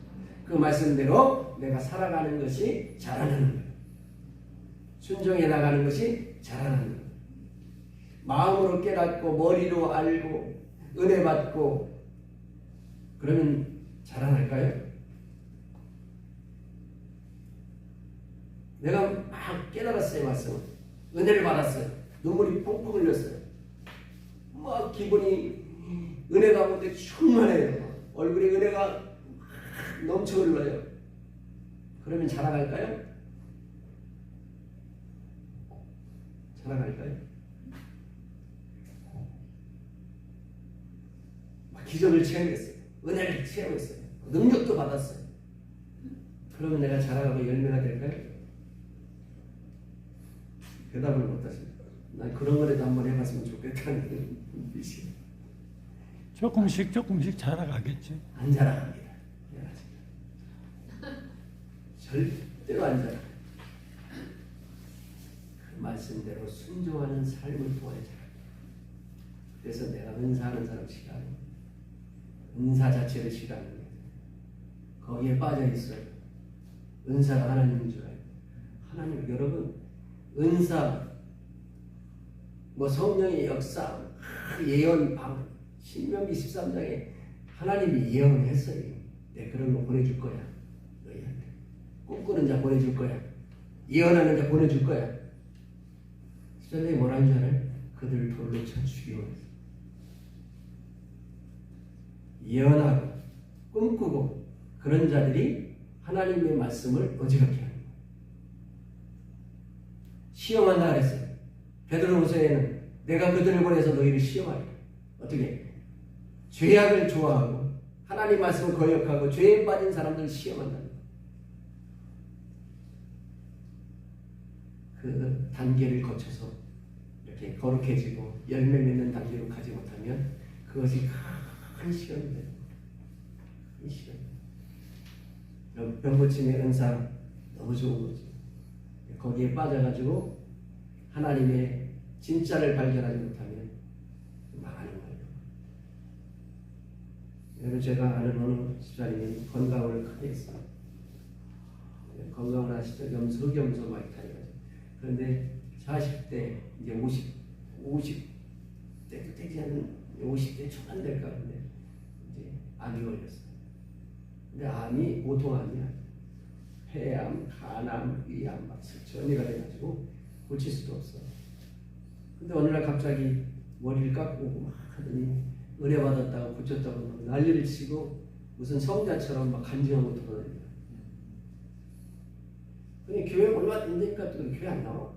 그 말씀대로 내가 살아가는 것이 자라나는 거예요. 순종해 나가는 것이 자라나는 거예요. 마음으로 깨닫고 머리로 알고 은혜 받고 그러면 자라날까요? 내가 막 깨달았어요. 말씀을 은혜를 받았어요. 눈물이 뽕뽕 흘렸어요. 막 기분이 은혜 가운데 충만해요. 얼굴에 은혜가 넘쳐 흘러요. 그러면 자라갈까요? 자라갈까요? 막 기적을 체험했어요. 은혜를 체험했어요. 능력도 받았어요. 그러면 내가 자라가고 열매가 될까요? 대답을 못하십니다. 난 그런 거라도 한번 해봤으면 좋겠다는 뜻이에요. 조금씩 자라가겠지. 안 자라갑니다. 절대로 안 자라. 그 말씀대로 순종하는 삶을 통해 자라. 그래서 내가 은사하는 사람 싫어하는 거예요. 은사 자체를 싫어하는 거예요. 거기에 빠져 있어요. 은사가 하나님인 줄 알고. 하나님, 여러분, 은사, 뭐 성령의 역사, 예언, 신명기 13장에 하나님이 예언을 했어요. 내가 그런 거 보내줄 거야. 너희한테. 꿈꾸는 자 보내줄 거야. 예언하는 자 보내줄 거야. 13장에 뭐라는 줄 알아요? 그들을 돌로 쳐 죽이고 예언하고 꿈꾸고 그런 자들이 하나님의 말씀을 어지럽게 하는 거예요. 시험한다 그랬어요. 베드로후서에는 내가 그들을 보내서 너희를 시험하리라. 어떻게? 죄악을 좋아하고 하나님 말씀을 거역하고 죄에 빠진 사람들을 시험한다는 거예요. 그 단계를 거쳐서 이렇게 거룩해지고 열매 맺는 단계로 가지 못하면 그것이 큰 시험이 돼요. 큰 시험. 병고침의 은사 너무 좋은 거죠. 거기에 빠져가지고 하나님의 진짜를 발견하지 못하면 망하는 거예요. 여러분, 제가 아는 어느 집사님이 건강을 크게 했어요. 건강을 하실 때 흑염소 많이 타요. 그런데 40대 이제 50대도 되지 않는 50대 초반 될까 근데 이제 암이 걸렸어요. 근데 암이 보통 암이 아니에요. 폐암, 간암, 위암 막 전이가 돼가지고 고칠 수도 없어요. 근데 어느 날 갑자기 머리를 깎고 막 하더니 은혜 받았다고 고쳤다고 난리를 치고 무슨 성자처럼 막 간증하고 돌아다녀요. 근데 교회 올라왔는데니까 또 교회 안 나와.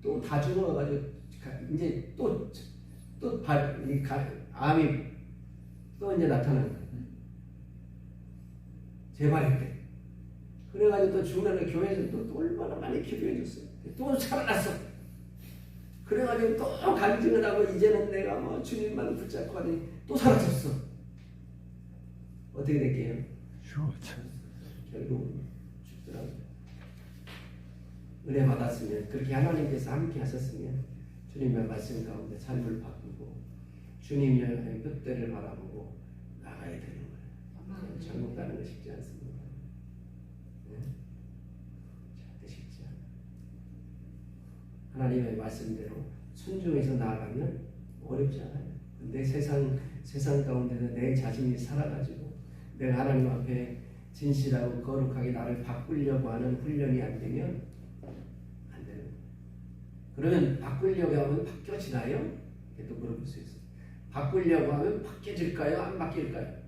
또 다 죽어가지고 이제 암이 또 이제 나타나는 거예요. 재발일 때. 그래가지고 또 중간에 교회에서 또 얼마나 많이 기도해 줬어요. 또 살아났어. 그래가지고 또 간증을 하고 이제는 내가 뭐 주님만 붙잡고 하더니 또 사라졌어. 어떻게 될게요? 죽었죠. 결국 죽더라고요. 은혜 받았으면 그렇게 하나님께서 함께 하셨으면 주님의 말씀 가운데 삶을 바꾸고 주님의 뜻대를 바라보고 나가야 되는 거예요. 천국 가는 거 쉽지 않습니다. 네? 절대 쉽지 않아요. 하나님의 말씀대로 순종해서 나아가면 어렵지 않아요. 근데 세상 가운데서 내 자신이 살아가지고 내가 하나님 앞에 진실하고 거룩하게 나를 바꾸려고 하는 훈련이 안 되면 안 되는 거예요. 그러면 바꾸려고 하면 바뀌어지나요? 또 물어볼 수 있어요. 바꾸려고 하면 바뀌어질까요? 안 바뀔까요?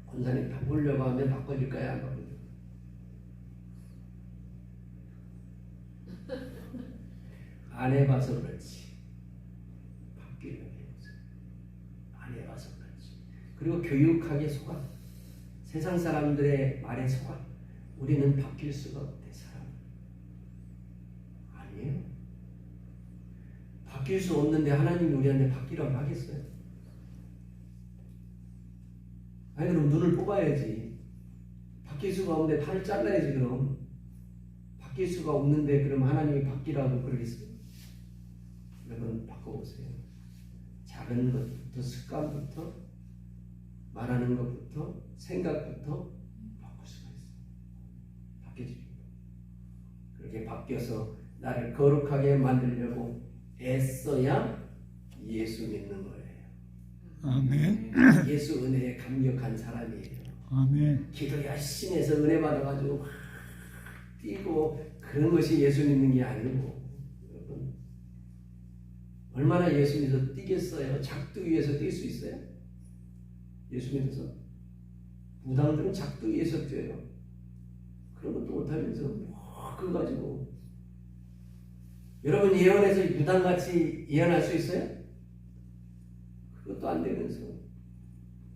권사님, 바꾸려고 하면 바꿔질까요? 안 바꿔질까요? 안 해봐서 그렇지. 바뀌려고 해보세요. 안 해봐서 그렇지. 그리고 교육하게 속아. 세상 사람들의 말에 속아. 우리는 바뀔 수가 없대, 사람. 바뀔 수 없는데 하나님이 우리한테 바뀌라고 하겠어요? 아니 그럼 눈을 뽑아야지. 바뀔 수가 없는데 팔을 잘라야지 그럼. 바뀔 수가 없는데 그럼 하나님이 바뀌라고 그러겠어요? 여러분 바꿔보세요. 작은 것부터 습관부터 말하는 것부터 생각부터 바꿀 수가 있어요. 바뀌어집니다. 그렇게 바뀌어서 나를 거룩하게 만들려고 애써야 예수 믿는 거예요. 아멘. 예수 은혜에 감격한 사람이에요. 아멘. 기도 열심히 해서 은혜 받아가지고 막 뛰고 그런 것이 예수 믿는 게 아니고, 여러분 얼마나 예수 믿어서 뛰겠어요? 작두 위에서 뛸 수 있어요? 예수 믿어서? 무당들은 작두 위에서 뛰어요. 그런 것도 못하면서 뭐 그거 가지고. 여러분 예언해서 무당같이 예언할 수 있어요? 그것도 안 되면서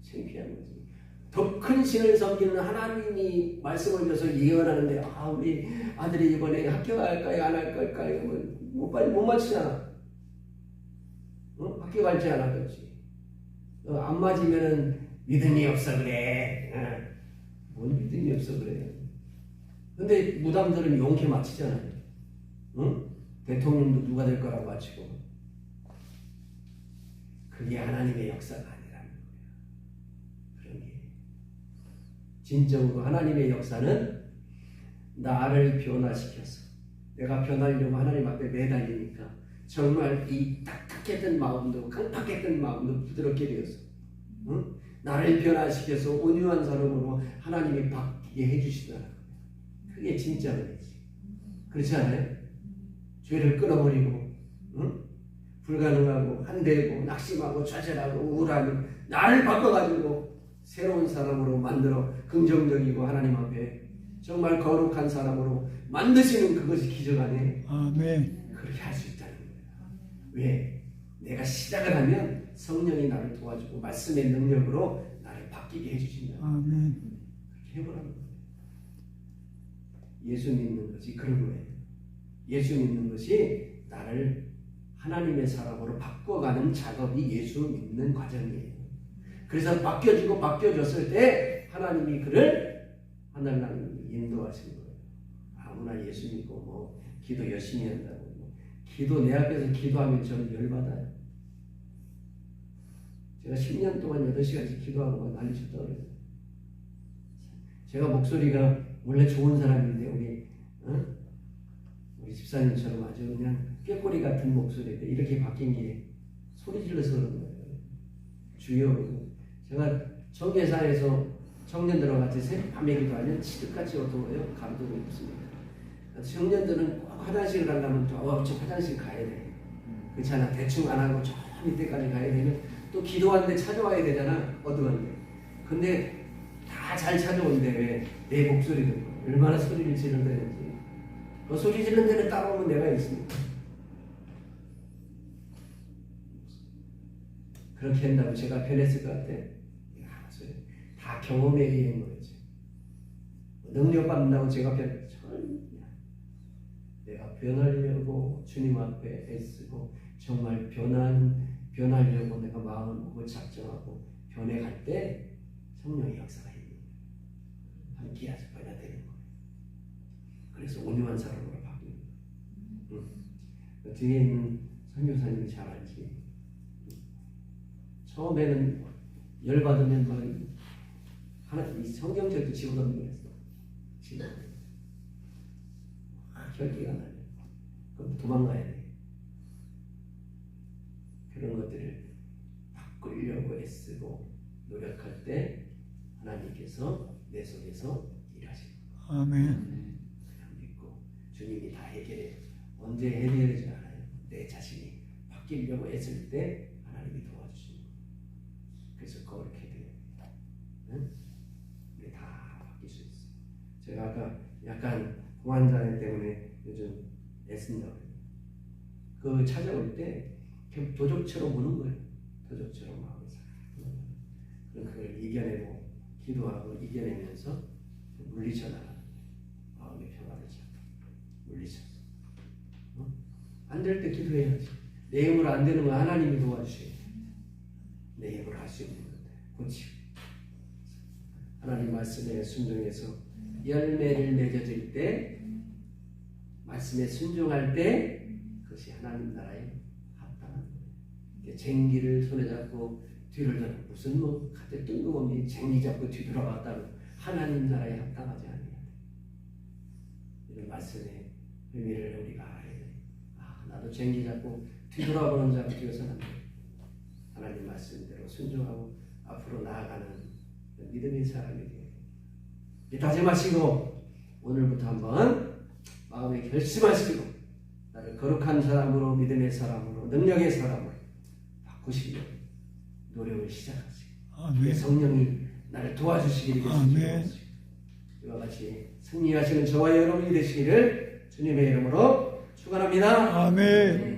창피한 거지. 더 큰 신을 섬기는 하나님이 말씀을 줘서 예언하는데 우리 아들이 이번에 합격할까요? 안 할까요? 못 맞추잖아. 합격할지 안 할지. 안 맞으면 믿음이 없어 그래. 뭔 믿음이 없어 그래. 근데 무당들은 용케 맞히잖아요. 응? 대통령도 누가 될 거라고 맞히고. 그게 하나님의 역사가 아니라는 거예요. 그런 게. 진정으로 하나님의 역사는 나를 변화시켜서 내가 변하려고 하나님 앞에 매달리니까 정말 이 딱딱했던 마음도 강팍했던 마음도 부드럽게 되어서 응? 나를 변화시켜서 온유한 사람으로 하나님이 바뀌게 해주시더라고요. 그게 진짜 은혜지. 그렇지 않아요? 죄를 끊어버리고 응? 불가능하고 한대고 낙심하고 좌절하고 우울하고 나를 바꿔가지고 새로운 사람으로 만들어 긍정적이고 하나님 앞에 정말 거룩한 사람으로 만드시는 그것이 기적 아니에요? 아멘. 그렇게 할 수 있다는 거예요. 왜? 내가 시작을 하면 성령이 나를 도와주고 말씀의 능력으로 나를 바뀌게 해주신다. 아멘. 그렇게 해보라는 거예요. 예수 믿는 것이 그런 거예요. 예수 믿는 것이 나를 하나님의 사람으로 바꿔가는 작업이 예수 믿는 과정이에요. 그래서 바뀌어졌을 때 하나님이 그를 하늘나라로 인도하시는 거예요. 아무나 예수 믿고 뭐 기도 열심히 한다고 기도 내 앞에서 기도하면 저는 열받아요. 제가 10년 동안 8시간씩 기도하고 난리쳤다고 그래요. 제가 목소리가 원래 좋은 사람인데 우리 집사님처럼 아주 그냥 꾀꼬리 같은 목소리인데 이렇게 바뀐 게 소리 질러서 그런 거예요. 주여, 제가 청계산에서 청년들과 같이 새벽밤에 기도하면 치듯같이 어두워요. 감동이 없습니다. 청년들은 꼭 화장실을 가려면 저 화장실 가야 돼. 그렇지 않아? 대충 안 하고 저 밑에까지 가야 되면 또 기도하는데 찾아와야 되잖아. 어두운데. 근데 다 잘 찾아온대. 왜? 내 목소리 듣고 얼마나 소리를 지른다는지. 그 소리 지르는 데는 따라오면 내가 있습니다. 그렇게 한다고 제가 변했을 것 같아? 다 경험에 의한 거지. 능력 받는다고 제가 내가 변하려고 주님 앞에 애쓰고 정말 변하려고 내가 마음을 먹고 작정하고 변해갈 때 성령의 역사가 있는 거예요. 함께하서 변화되는 거예요. 그래서 온유한 사람으로 바뀌는 거예요. 그 뒤에 있는 선교사님이 잘 알지. 처음에는 열받으면 막 이 성경책도 집어던지고 그랬어. 혈기가 나요. 그럼 도망가야 돼. 그런 것들을 바꾸려고 애쓰고 노력할 때 하나님께서 내 속에서 일하시는 거예요. 아멘. 그냥 믿고 주님이 다 해결해. 언제 해결하지 않아요. 내 자신이 바뀌려고 애쓸 때 하나님이 도와주시는 거예요. 그래서 그렇게 돼요. 응? 우리 다 바뀔 수 있어요. 제가 아까 약간 공황장애 때문에 요즘 애쓴다고 해요. 그 찾아올 때 도적처럼 오는 거예요. 도적처럼 마음이 싹. 그럼 그걸 이겨내고 기도하고 이겨내면서 물리쳐 나가는 마음의 평화를 찾고 물리쳐서 안 될 때 기도해야지. 내 힘으로 안 되는 거 하나님이 도와주셔야 돼. 내 힘으로 할 수 있는 건데 고치고 하나님 말씀에 순종해서 열매를 맺어질 때 말씀에 순종할 때 그것이 하나님 나라에 합당한 거예요. 쟁기를 손에 잡고 뒤를 돌아 무슨 뭐 갑자기 뜬금없이 쟁기 잡고 뒤돌아갔다고 하나님 나라에 합당하지 않아요. 이런 말씀의 의미를 우리가 알아야 돼요. 나도 쟁기 잡고 뒤돌아보는 자가 되어서는 안 돼요. 하나님 말씀대로 순종하고 앞으로 나아가는 믿음의 사람이 돼요. 다짐하시고 오늘부터 한번 마음에 결심하시고 나를 거룩한 사람으로 믿음의 사람으로 능력의 사람으로 바꾸시려 노력을 시작하시고 아멘. 성령이 나를 도와주시기를 아멘. 이와 같이 승리하시는 저와 여러분이 되시기를 주님의 이름으로 축원합니다. 아멘.